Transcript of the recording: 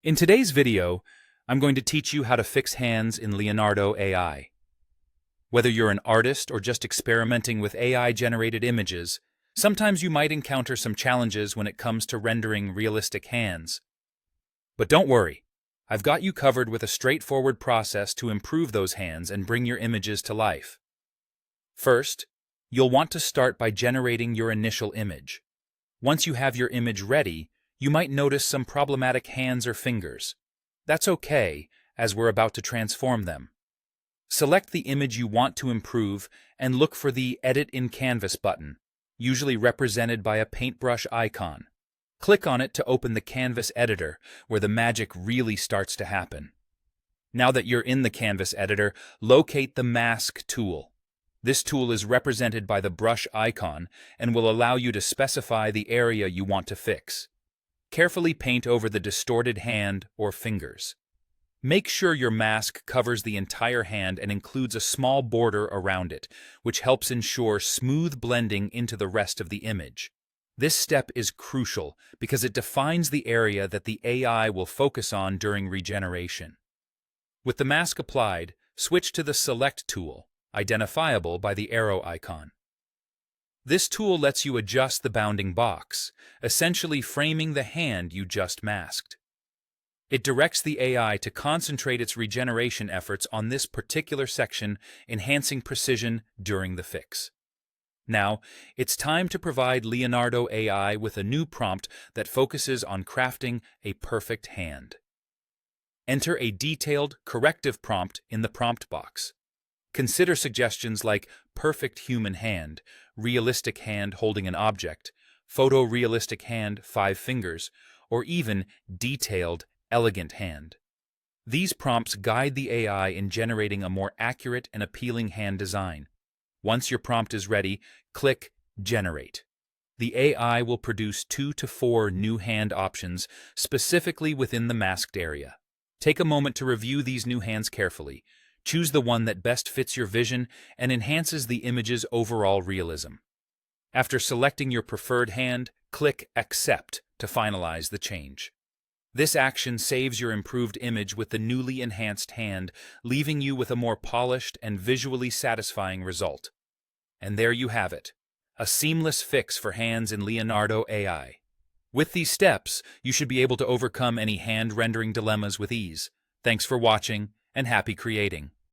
In today's video, I'm going to teach you how to fix hands in Leonardo AI. Whether you're an artist or just experimenting with AI-generated images, sometimes you might encounter some challenges when it comes to rendering realistic hands. But don't worry, I've got you covered with a straightforward process to improve those hands and bring your images to life. First, you'll want to start by generating your initial image. Once you have your image ready, you might notice some problematic hands or fingers. That's okay, as we're about to transform them. Select the image you want to improve and look for the Edit in Canvas button, usually represented by a paintbrush icon. Click on it to open the Canvas editor, where the magic really starts to happen. Now that you're in the Canvas editor, locate the Mask tool. This tool is represented by the brush icon and will allow you to specify the area you want to fix. Carefully paint over the distorted hand or fingers. Make sure your mask covers the entire hand and includes a small border around it, which helps ensure smooth blending into the rest of the image. This step is crucial because it defines the area that the AI will focus on during regeneration. With the mask applied, switch to the Select tool, identifiable by the arrow icon. This tool lets you adjust the bounding box, essentially framing the hand you just masked. It directs the AI to concentrate its regeneration efforts on this particular section, enhancing precision during the fix. Now, it's time to provide Leonardo AI with a new prompt that focuses on crafting a perfect hand. Enter a detailed, corrective prompt in the prompt box. Consider suggestions like perfect human hand, realistic hand holding an object, photorealistic hand, 5 fingers, or even detailed, elegant hand. These prompts guide the AI in generating a more accurate and appealing hand design. Once your prompt is ready, click Generate. The AI will produce 2 to 4 new hand options specifically within the masked area. Take a moment to review these new hands carefully. Choose the one that best fits your vision and enhances the image's overall realism. After selecting your preferred hand, click Accept to finalize the change. This action saves your improved image with the newly enhanced hand, leaving you with a more polished and visually satisfying result. And there you have it, a seamless fix for hands in Leonardo AI. With these steps, you should be able to overcome any hand rendering dilemmas with ease. Thanks for watching, and happy creating.